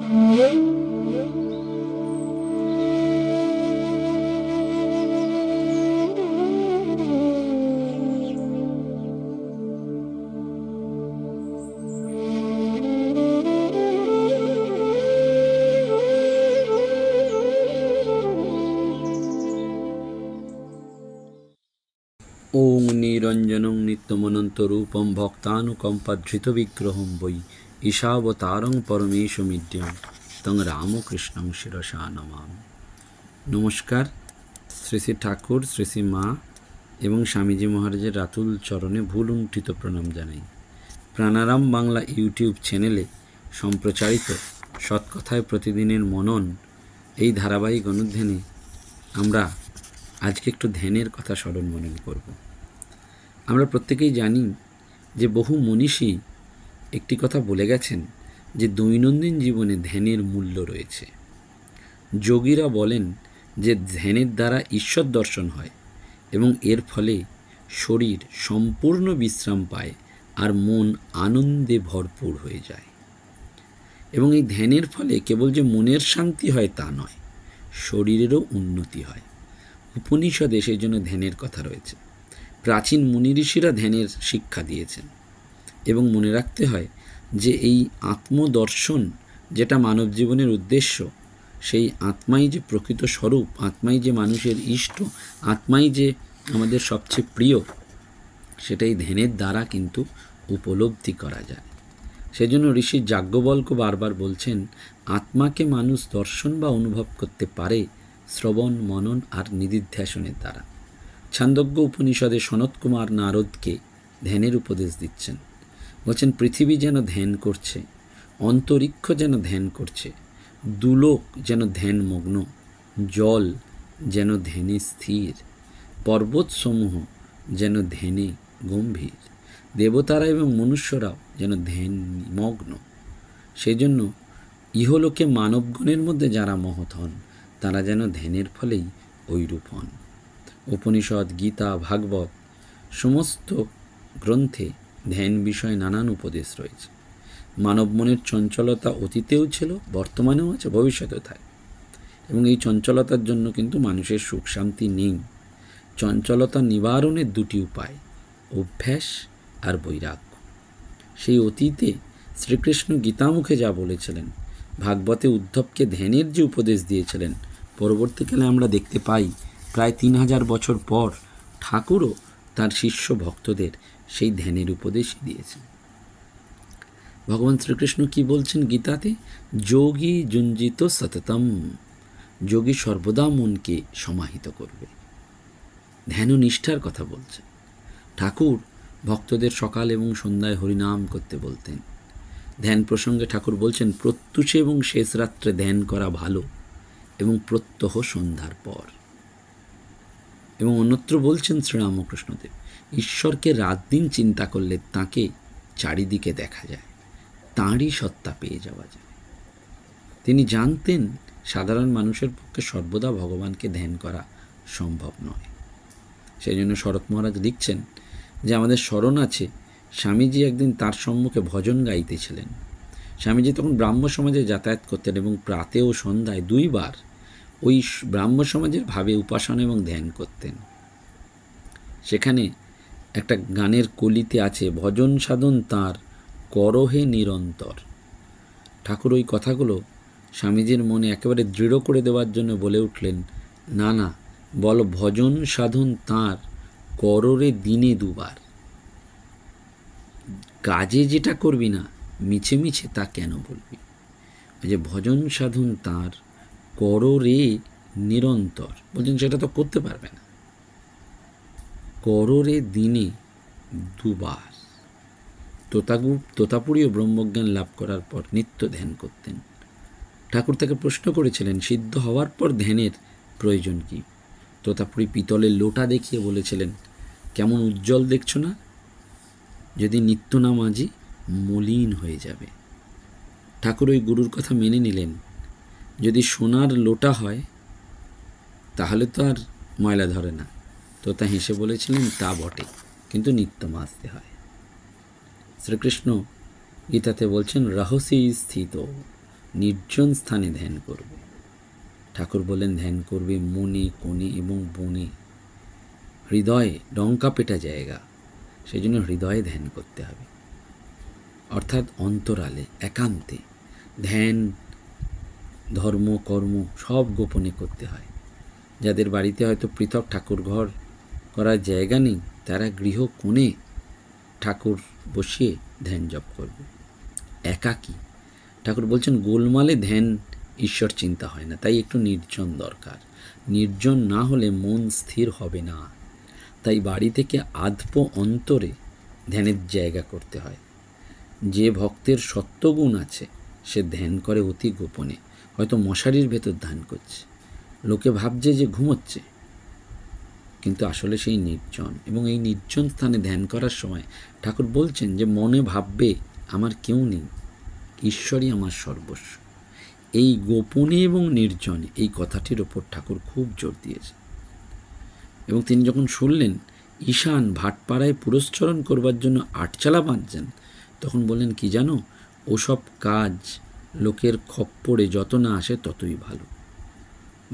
ওং নিরঞ্জনং নিত্যমনন্তরূপম ভক্তানুকম্পাধৃতবিগ্রহং বৈ ঈশাবতারং পরমেশমিড্যং তং রামকৃষ্ণং শিরসা নমামি। নমস্কার। শ্রী শ্রী ঠাকুর, শ্রী শ্রী মা এবং স্বামীজি মহারাজের রাতুল চরণে ভুলুণ্ঠিত প্রণাম জানাই। প্রাণারাম বাংলা ইউটিউব চ্যানেলে সম্প্রচারিত সৎকথায় প্রতিদিনের মনন এই ধারাবাহিক অনুধ্যানে আমরা আজকে একটু ধ্যানের কথা স্মরণ মনন করব। আমরা প্রত্যেকেই জানি যে বহু মনীষী একটি কথা বলে গেছেন যে দৈনন্দিন জীবনে ধ্যানের মূল্য রয়েছে। যোগীরা বলেন যে ধ্যানের দ্বারা ঈশ্বর দর্শন হয় এবং এর ফলে শরীর সম্পূর্ণ বিশ্রাম পায় আর মন আনন্দে ভরপুর হয়ে যায়। এবং এই ধ্যানের ফলে কেবল যে মনের শান্তি হয় তা নয়, শরীরেরও উন্নতি হয়। উপনিষদে সেই জন্য ধ্যানের কথা রয়েছে। প্রাচীন মুনি ঋষিরা ধ্যানের শিক্ষা দিয়েছেন। এবং মনে রাখতে হয় যে এই আত্মদর্শন যেটা মানব জীবনের উদ্দেশ্য, সেই আত্মাই যে প্রকৃত স্বরূপ, আত্মাই যে মানুষের ইষ্ট, আত্মাই যে আমাদের সবচেয়ে প্রিয়, সেটাই ধ্যানের দ্বারা কিন্তু উপলব্ধি করা যায়। সেজন্য ঋষি যাজ্ঞবল্ক্য বারবার বলছেন, আত্মাকে মানুষ দর্শন বা অনুভব করতে পারে শ্রবণ, মনন আর নিদিধ্যাসনের দ্বারা। ছান্দোগ্য উপনিষদে সনত কুমার নারদকে ধ্যানের উপদেশ দিচ্ছেন। বলছেন, পৃথিবী যেন ধ্যান করছে, অন্তরিক্ষ যেন ধ্যান করছে, দুলোক যেন ধ্যানমগ্ন, জল যেন ধ্যানে স্থির, পর্বতসমূহ যেন ধ্যানে গম্ভীর, দেবতারা এবং মনুষ্যরাও যেন ধ্যান নিমগ্ন। সেজন্য ইহলোকে মানবগণের মধ্যে যারা মহৎ হন তারা যেন ধ্যানের ফলেই ঐরূপ হন। উপনিষদ, গীতা, ভাগবত সমস্ত গ্রন্থে ধ্যান বিষয়ে নানান উপদেশ রয়েছে। মানব মনের চঞ্চলতা অতীতেও ছিল, বর্তমানেও আছে, ভবিষ্যতেও থাকে। এবং এই চঞ্চলতার জন্য কিন্তু মানুষের সুখ শান্তি নেই। চঞ্চলতা নিবারণের দুটি উপায়, অভ্যাস আর বৈরাগ্য। সেই অতীতে শ্রীকৃষ্ণ গীতামুখে যা বলেছিলেন, ভাগবতে উদ্ধবকে ধ্যানের যে উপদেশ দিয়েছিলেন, পরবর্তীকালে আমরা দেখতে পাই প্রায় 3000 বছর পর ঠাকুরও তার শিষ্য ভক্তদের সেই ধ্যানের উপদেশই দিয়েছেন। ভগবান শ্রীকৃষ্ণ কি বলছেন গীতাতে? যোগী যুঞ্জিত সততম, যোগী সর্বদা মনকে সমাহিত করবে। ধ্যান ও নিষ্ঠার কথা বলছেন। ঠাকুর ভক্তদের সকাল এবং সন্ধ্যায় হরিনাম করতে বলতেন। ধ্যান প্রসঙ্গে ঠাকুর বলছেন, প্রত্যুষে এবং শেষ রাত্রে ধ্যান করা ভালো এবং প্রত্যহ সন্ধ্যার পর। এবং অন্যত্র বলছেন শ্রীরামকৃষ্ণদেব, ঈশ্বরকে রাত দিন চিন্তা করলে তাকে চারিদিকে দেখা যায়, তাঁরই সত্তা পেয়ে যাওয়া যায়। তিনি জানতেন সাধারণ মানুষের পক্ষে সর্বদা ভগবানকে ধ্যান করা সম্ভব নয়। সেই জন্য শরৎ মহারাজ লিখছেন যে আমাদের স্মরণ আছে, স্বামীজি একদিন তার সম্মুখে ভজন গাইতেছিলেন। স্বামীজি তখন ব্রাহ্ম সমাজে যাতায়াত করতেন এবং প্রাতে ও সন্ধ্যায় 2 বার ওই ব্রাহ্ম সমাজের ভাবে উপাসনা এবং ধ্যান করতেন। সেখানে একটা গানের কলিতে আছে, ভজন সাধন তাঁর করহে নিরন্তর। ঠাকুর ওই কথাগুলো স্বামীজির মনে একেবারে দৃঢ় করে দেওয়ার জন্য বলে উঠলেন, না না, বল ভজন সাধন তাঁর কররে দিনে 2 বার। কাজে যেটা করবি না, মিছে মিছে তা কেন বলবি? যে ভজন সাধন তাঁর কররে নিরন্তর, বলছেন সেটা তো করতে পারবে না। কররে দিনে 2 বার। তোতাপুরীও ব্রহ্মজ্ঞান লাভ করার পর নিত্য ধ্যান করতেন। ঠাকুর তাকে প্রশ্ন করেছিলেন, সিদ্ধ হওয়ার পর ধ্যানের প্রয়োজন কি? তোতাপুরী পিতলের লোটা দেখিয়ে বলেছিলেন, কেমন উজ্জ্বল দেখছো না? যদি নিত্য না মাজি মলিন হয়ে যাবে। ঠাকুর ওই গুরুর কথা মেনে নিলেন। যদি সোনার লোটা হয় তাহলে তো আর ময়লা ধরে না। তোতা হেসে বলেছিলেন, তা বটে, কিন্তু নিত্য মাজতে হয়। শ্রীকৃষ্ণ গীতাতে বলছেন, রহস্যে স্থিত নির্জন স্থানে ধ্যান করবে। ঠাকুর বলেন ধ্যান করবে মনে, কোণে এবং বনে, হৃদয়ে, ডঙ্কা পেটা জায়গা, সেই জন্য হৃদয়ে ধ্যান করতে হবে, অর্থাৎ অন্তরালে, একান্তে। ধ্যান, ধর্ম, কর্ম সব গোপনে করতে হয়। যাদের বাড়িতে হয়তো পৃথক ঠাকুর ঘর করার জায়গা নেই, তারা গৃহ কোণে ঠাকুর বসিয়ে ধ্যান জপ করবে, একাকী। ঠাকুর বলছেন গোলমালে ধ্যান, ঈশ্বর চিন্তা হয় না, তাই একটু নির্জন দরকার। নির্জন না হলে মন স্থির হবে না, তাই বাড়ি থেকে আধপ অন্তরে ধ্যানের জায়গা করতে হয়। যে ভক্তের সত্ত্বগুণ আছে সে ধ্যান করে অতি গোপনে, হয়তো মশারির ভেতর ধ্যান করছে, লোকে ভাবছে যে ঘুমোচ্ছে, কিন্তু আসলে সেই নির্জন। এবং এই নির্জন স্থানে ধ্যান করার সময় ঠাকুর বলছেন যে মনে ভাববে আমার কেউ নেই, ঈশ্বরই আমার সর্বস্ব। এই গোপনে এবং নির্জনে, এই কথাটির ওপর ঠাকুর খুব জোর দিয়েছে। এবং তিনি যখন শুনলেন ঈশান ভাটপাড়ায় পুরস্চরণ করবার জন্য আটচালা বাঁধছেন, তখন বললেন কি জানো, ওসব কাজ লোকের খপ্পরে যত না আসে ততই ভালো।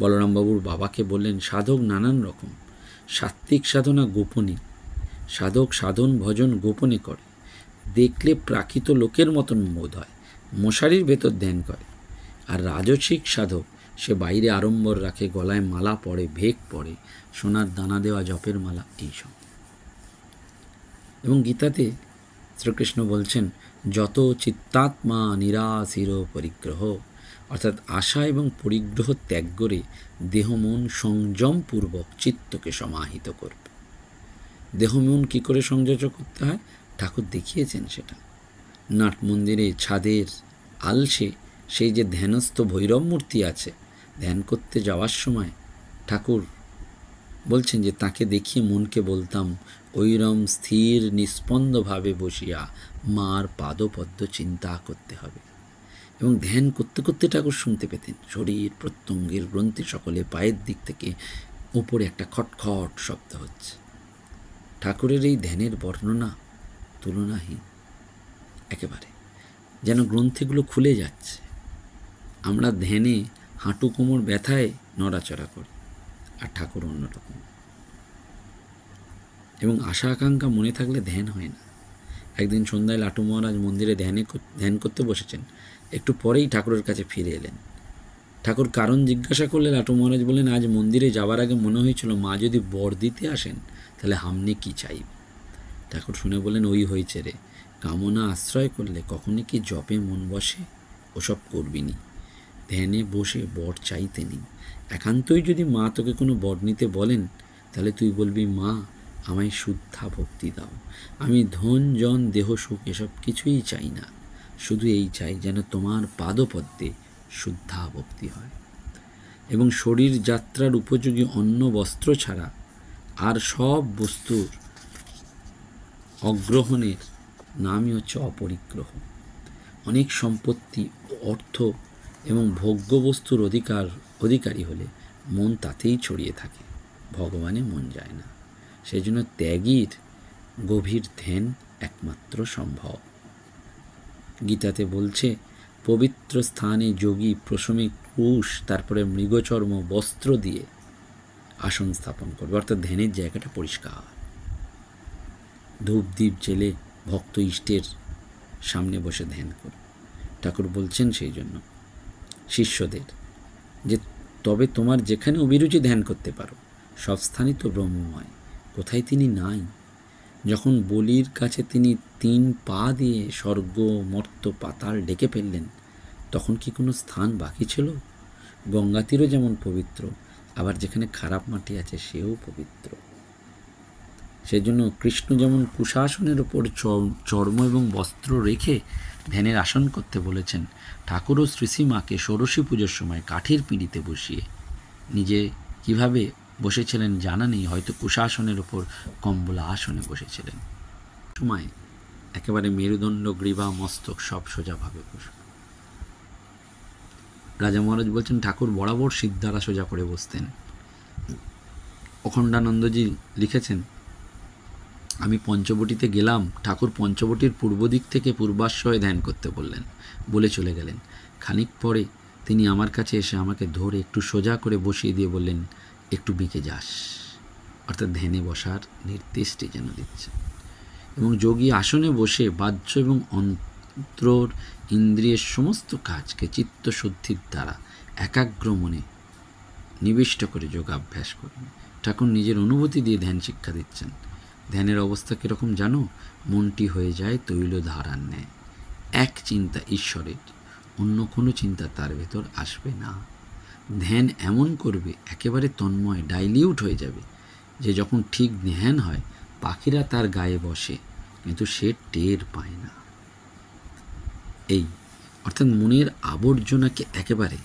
বলরামবাবুর বাবাকে বললেন সাধক নানান রকম, সাত্ত্বিক সাধনা গোপনে, সাধক সাধন ভজন গোপনে করে, দেখলে প্রাকৃত লোকের মতন বোধ হয়, মশারির ভেতর ধ্যান করে। আর রাজসিক সাধক সে বাইরে আড়ম্বর রাখে, গলায় মালা পরে, ভেক পরে, সোনার দানা দেওয়া জপের মালা, এইসব। এবং গীতাতে শ্রীকৃষ্ণ বলছেন যত চিত্তাত্মা নিরাশির পরিগ্রহ, অর্থাৎ আশা এবং পরিগ্রহ ত্যাগ করে দেহ মন সংযমপূর্বক চিত্তকে সমাহিত করবে। দেহ মন কী করে সংযত করতে হয় ঠাকুর দেখিয়েছেন সেটা। নাট মন্দিরে ছাদের আলসে সেই যে ধ্যানস্থ ভৈরব মূর্তি আছে, ধ্যান করতে যাওয়ার সময় ঠাকুর বলছেন যে তাকে দেখিয়ে মনকে বলতাম ঐরম স্থির নিস্পন্দভাবে বসিয়া মার পাদপদ্ম চিন্তা করতে হবে। এবং ধ্যান করতে করতে ঠাকুর শুনতে পেতেন শরীর প্রত্যঙ্গের গ্রন্থি সকলে পায়ের দিক থেকে উপরে একটা খটখট শব্দ হচ্ছে। ঠাকুরের এই ধ্যানের বর্ণনা তুলনাহীন, একেবারে যেন গ্রন্থিগুলো খুলে যাচ্ছে। আমরা ধ্যানে হাঁটু কোমর ব্যথায় নড়াচড়া করি, আর ঠাকুর অন্যরকম। এবং আশা আকাঙ্ক্ষা মনে থাকলে ধ্যান হয় না। একদিন সন্ধ্যায় লাটু মহারাজ মন্দিরে ধ্যান করতে বসেছেন, একটু পরেই ঠাকুরের কাছে ফিরে এলেন। ঠাকুর কারণ জিজ্ঞাসা করলে লাটু মহারাজ বললেন আজ মন্দিরে যাওয়ার আগে মনে হয়েছিল মা যদি বর দিতে আসেন তাহলে হামনে কি চাইব। ঠাকুর শুনে বললেন ওই হয়েছে রে, কামনা আশ্রয় করলে কখনই কি জপে মন বসে, ওসব করবিনি। ধ্যানে বসে বর চাইতে নেই। একান্তই যদি মা তোকে কোনো বর নিতে বলেন তাহলে তুই বলবি মা আমায় শুদ্ধা ভক্তি দাও, আমি ধন জন দেহ সুখ এসব কিছুই চাই না, শুধু এই চাই যেন তোমার পাদপদ্মে শুদ্ধা ভক্তি হয়। এবং শরীর যাত্রার উপযোগী অন্ন বস্ত্র ছাড়া আর সব বস্তুর অগ্রহণের নামই হচ্ছে অপরিগ্রহ। অনেক সম্পত্তি, অর্থ এবং ভোগ্য বস্তুর অধিকারী হলে মন তাতেই ছড়িয়ে থাকে, ভগবানে মন যায় না। সেই জন্য ত্যাগীর গভীর ধ্যান একমাত্র সম্ভব। গীতাতে বলছে পবিত্র স্থানে যোগী প্রথমে কুশ, তারপরে মৃগচর্ম বস্ত্র দিয়ে আসন স্থাপন করবে, অর্থাৎ ধ্যানের জায়গাটা পরিষ্কার। ধূপ দ্বীপ জেলে ভক্ত ইষ্টের সামনে বসে ধ্যান করবে। ঠাকুর বলছেন সেই জন্য শিষ্যদের যে তবে তোমার যেখানে অভিরুচি ধ্যান করতে পারো, সব স্থানই তো ব্রহ্মময়, কোথায় তিনি নাই। যখন বলির কাছে তিনি 3 পা দিয়ে স্বর্গ মর্ত্য পাতাল ডেকে ফেললেন, তখন কি কোনো স্থান বাকি ছিল? গঙ্গা তীরও যেমন পবিত্র, আবার যেখানে খারাপ মাটি আছে সেও পবিত্র। সেই জন্য কৃষ্ণ যেমন কুশাসনের ওপর চর্ম এবং বস্ত্র রেখে ধ্যানের আসন করতে বলেছেন, ঠাকুরও শ্রীশ্রীমাকে ষোড়শী পুজোর সময় কাঠের পিঁড়িতে বসিয়ে নিজে কিভাবে বসেছিলেন জানা নেই, হয়তো কুশাসনের ওপর কম্বলা আসনে বসেছিলেন। সময় একেবারে মেরুদণ্ড গ্রীবা মস্তক সব সোজাভাবে বসে। রাজা মহারাজ বলছেন ঠাকুর বরাবর সিদ্ধারা সোজা করে বসতেন। অখণ্ডানন্দজি লিখেছেন আমি পঞ্চবটিতে গেলাম, ঠাকুর পঞ্চবটির পূর্ব দিক থেকে পূর্বাশ্রয়ে ধ্যান করতে বললেন, বলে চলে গেলেন। খানিক পরে তিনি আমার কাছে এসে আমাকে ধরে একটু সোজা করে বসিয়ে দিয়ে বললেন, একটু বেঁকে যাস, অর্থাৎ ধ্যানে বসার নির্দেশটি যেন দিচ্ছেন। এবং যোগী আসনে বসে বাহ্য এবং অন্তর ইন্দ্রিয়ের সমস্ত কাজকে চিত্তশুদ্ধির দ্বারা একাগ্র মনে নিবিষ্ট করে যোগাভ্যাস করবেন। ঠাকুর নিজের অনুভূতি দিয়ে ধ্যান শিক্ষা দিচ্ছেন। ধ্যানের অবস্থা কীরকম জানো? মনটি হয়ে যায় তৈলধারার ন্যায়, এক চিন্তা ঈশ্বরের, অন্য কোনো চিন্তা তার ভেতর আসবে না। ধ্যান এমন করবে একেবারে তন্ময়, ডাইলিউট হয়ে যাবে, যে যখন ঠিক ধ্যান হয় পাখিরা তার গায়ে বসে, কিন্তু সে টের পায় না। এই অর্থাৎ মনের আবর্জনাকে একেবারে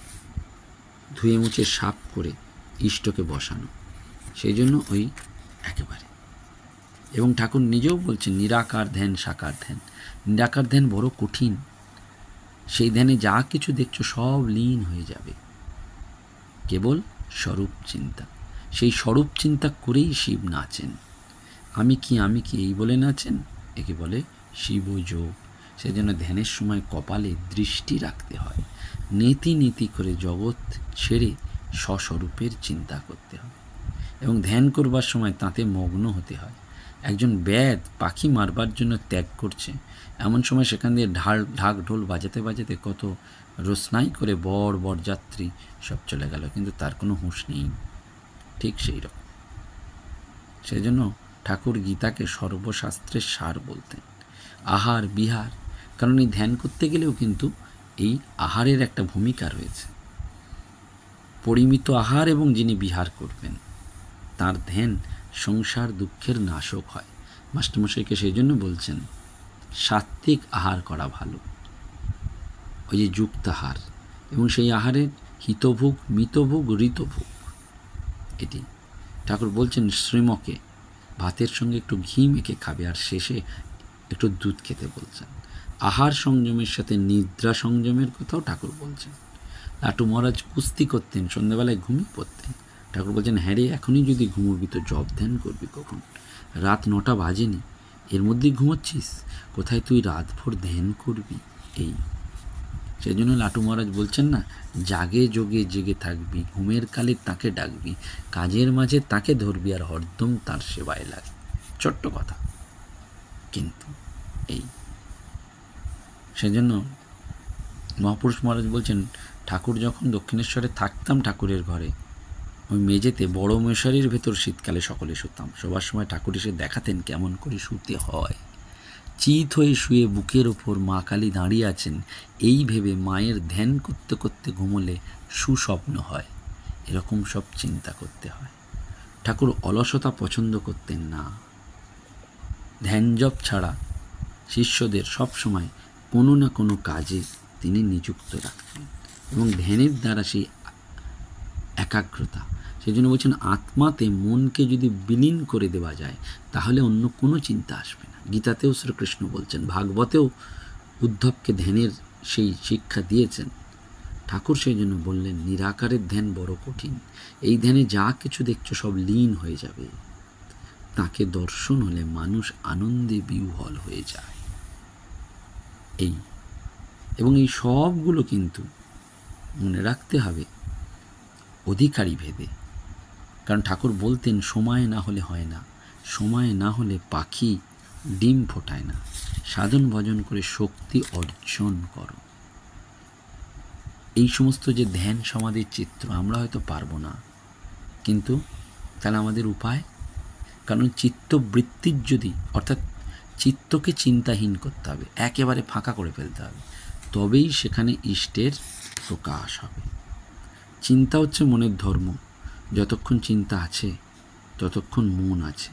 ধুয়ে মুছে সাফ করে ইষ্টকে বসানো, সেই জন্য ওই একেবারে। এবং ঠাকুর নিজেও বলছেন নিরাকার ধ্যান, সাকার ধ্যান। নিরাকার ধ্যান বড় কঠিন, সেই ধ্যানে যা কিছু দেখছো সব লীন হয়ে যাবে, কেবল স্বরূপ চিন্তা। সেই স্বরূপ চিন্তা করেই শিব নাচেন। আমি কি আমি কি এই বলে নাচেন, একে বলে শিবযোগ। সেই জন্য ধ্যানের সময় কপালে দৃষ্টি রাখতে হয়, নীতি নীতি করে জগৎ ছেড়ে স্বস্বরূপের চিন্তা করতে হয়। এবং ধ্যান করবার সময় তাতে মগ্ন হতে হয়। একজন ব্যাদ পাখি মারবার জন্য ত্যাগ করছে, এমন সময় সেখান দিয়ে ঢাক ঢোল বাজাতে বাজাতে কত রোশনাই করে বরযাত্রী সব চলে গেল, কিন্তু তার কোনো হুঁশ নেই। ঠিক সেই রকম। সেই জন্য ঠাকুর গীতাকে সর্বশাস্ত্রের সার বলতেন। আহার বিহার, কারণ এই ধ্যান করতে গেলেও কিন্তু এই আহারের একটা ভূমিকা রয়েছে। পরিমিত আহার এবং যিনি বিহার করবেন তার ধ্যান সংসার দুঃখের নাশক হয়। মাস্টারমশাইকে সেই জন্য বলছেন সাত্ত্বিক আহার করা ভালো, ওই যে যুক্তাহার, এবং সেই আহারের হিতভোগ, মিতভোগ, ঋতভোগ। এটি ঠাকুর বলছেন শ্রীমকে ভাতের সঙ্গে একটু ঘি মেখে খাবে, আর শেষে একটু দুধ খেতে বলছেন। আহার সংযমের সাথে নিদ্রা সংযমের কথাও ঠাকুর বলছেন। লাটু মহারাজ কুস্তি করতেন, সন্ধ্যাবেলায় ঘুমিয়ে পড়তেন। ঠাকুর বলছেন, হ্যাঁ রে, এখনই যদি ঘুমোবি তো জপ ধ্যান করবি কখন? রাত 9টা বাজেনি, এর মধ্যেই ঘুমোচ্ছিস? কোথায় তুই রাতভর ধ্যান করবি? এই সেই জন্য লাটু মহারাজ বলছেন না, জাগে যোগে জেগে থাকবি, ঘুমের কালে তাকে ডাকবি, কাজের মাঝে তাকে ধরবি, আর হরদম তার সেবায় লাগবি। ছোট্ট কথা, কিন্তু এই সেজন্য মহাপুরুষ মহারাজ বলছেন, ঠাকুর যখন দক্ষিণেশ্বরে থাকতাম ঠাকুরের ঘরে, ওই মেঝেতে বড় মশারির ভেতর শীতকালে সকলে শুতাম। শোবার সময় ঠাকুর এসে দেখাতেন কেমন করে শুতে হয়। চিত হয়ে শুয়ে বুকের ওপর মা কালী দাঁড়িয়ে আছেন, এই ভেবে মায়ের ধ্যান করতে করতে ঘুমোলে সুস্বপ্ন হয়। এরকম সব চিন্তা করতে হয়। ঠাকুর অলসতা পছন্দ করতেন না। ধ্যান জপ ছাড়া শিষ্যদের সব সময় কোনো না কোনো কাজে তিনি নিযুক্ত রাখতেন, এবং ধ্যানের দ্বারা সেই একাগ্রতা। সেই জন্য বলছেন, আত্মাতে মনকে যদি বিলীন করে দেওয়া যায় তাহলে অন্য কোনো চিন্তা আসবে না। গীতাতেও শ্রীকৃষ্ণ বলছেন, ভাগবতেও উদ্ধবকে ধ্যানের সেই শিক্ষা দিয়েছেন। ঠাকুর সেই জন্য বললেন, নিরাকারের ধ্যান বড় কঠিন। এই ধ্যানে যা কিছু দেখছো সব লীন হয়ে যাবে। তাকে দর্শন হলে মানুষ আনন্দে বিহ্বল হয়ে যায়। এই এবং এই সবগুলো কিন্তু মনে রাখতে হবে অধিকারী ভেদে। কারণ ঠাকুর বলতেন, সময় না হলে হয় না, সময় না হলে পাখি ডিম ফোটায় না। সাধন ভজন করে শক্তি অর্জন করো। এই সমস্ত যে ধ্যান সমাধির চিত্র আমরা হয়তো পারবো না, কিন্তু তাহলে আমাদের উপায়, কারণ চিত্তবৃত্তির যদি, অর্থাৎ চিত্তকে চিন্তাহীন করতে হবে, একেবারে ফাঁকা করে ফেলতে হবে, তবেই সেখানে ইষ্টের প্রকাশ হবে। চিন্তা হচ্ছে মনের ধর্ম। যতক্ষণ চিন্তা আছে ততক্ষণ মন আছে।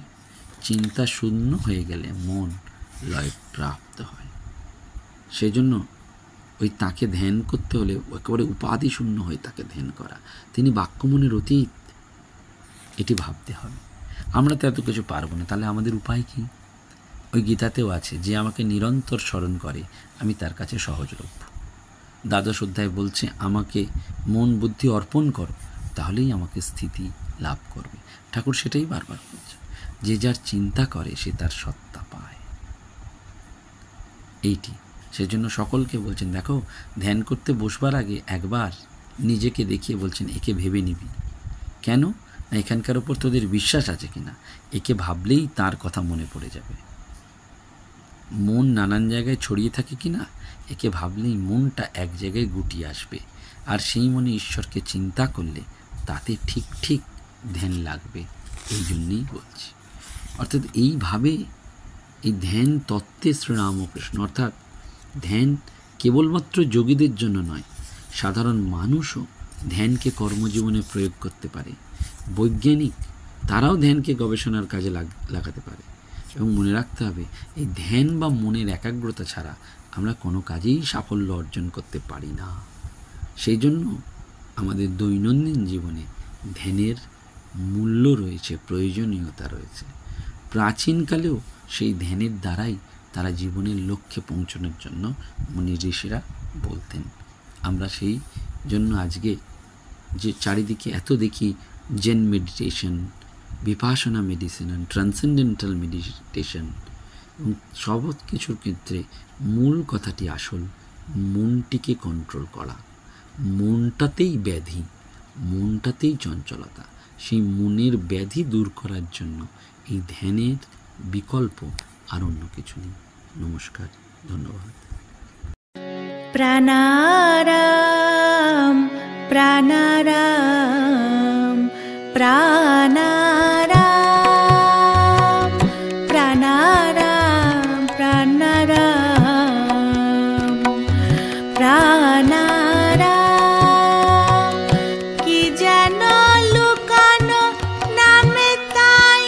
চিন্তা শূন্য হয়ে গেলে মন লয় প্রাপ্ত হয়। সেই জন্য ওই তাকে ধ্যান করতে হলে একেবারে উপাধি শূন্য হয়ে তাকে ধ্যান করা। তিনি বাক্যমনের অতীত, এটি ভাবতে হবে। আমরা তো এত কিছু পারবো না, তাহলে আমাদের উপায় কি? ওই গীতাতেও আছে, যে আমাকে নিরন্তর স্মরণ করে আমি তার কাছে সহজলভ্য। দ্বাদশ অধ্যায় বলছে, আমাকে মন বুদ্ধি অর্পণ করো, তাহলেই আমাকে স্থিতি লাভ করবে। ঠাকুর সেটাই বারবার বলছে। যে যার চিন্তা করে সে তার সত্তা পায়। এইটি সেজন্য সকলকে বলছেন, দেখো ধ্যান করতে বসবার আগে একবার নিজেকে দেখিয়ে বলছেন একে ভেবে নিবি। কেন না, এখানকার ওপর তোদের বিশ্বাস আছে কিনা, একে ভাবলেই তার কথা মনে পড়ে যাবে। মন নানান জায়গায় ছড়িয়ে থাকে কিনা, একে ভাবলেই মনটা এক জায়গায় গুটিয়ে আসবে, আর সেই মনে ঈশ্বরকে চিন্তা করলে তাতে ঠিক ঠিক ধ্যান লাগবে। এই জন্যেই বলছি, অর্থাৎ এইভাবে এই ধ্যান তত্ত্বে শ্রীরামকৃষ্ণ, অর্থাৎ ধ্যান কেবলমাত্র যোগীদের জন্য নয়, সাধারণ মানুষও ধ্যানকে কর্মজীবনে প্রয়োগ করতে পারে। বৈজ্ঞানিক তারাও ধ্যানকে গবেষণার কাজে লাগাতে পারে। এবং মনে রাখতে হবে, এই ধ্যান বা মনের একাগ্রতা ছাড়া আমরা কোনো কাজেই সাফল্য অর্জন করতে পারি না। সেই জন্য আমাদের দৈনন্দিন জীবনে ধ্যানের মূল্য রয়েছে, প্রয়োজনীয়তা রয়েছে। প্রাচীনকালেও সেই ধ্যানের দ্বারাই তারা জীবনের লক্ষ্যে পৌঁছানোর জন্য মুনি ঋষিরা বলতেন। আমরা সেই জন্য আজকে যে চারিদিকে এত দেখি Zen meditation, Vipassana meditation, transcendental meditation, সব কিছুর ক্ষেত্রে মূল কথাটি আসল মনটিকে কন্ট্রোল করা। মনটাতেই ব্যাধি, মনটাতেই চঞ্চলতা। সেই মনের ব্যাধি দূর করার জন্য এই ধ্যানের বিকল্প আর অন্য কিছু নেই। নমস্কার, ধন্যবাদ। প্রাণারাম প্রাণারাম প্রাণারাম প্রাণারাম প্রাণারাম প্রাণারাম। কি যেন লুকানো নামে তাই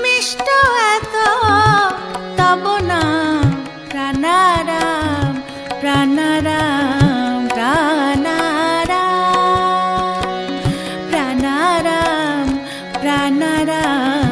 মিষ্ট এত তব নাম। প্রাণারাম প্রাণারাম প্রাণারাম প্রাণারাম প্রাণারাম।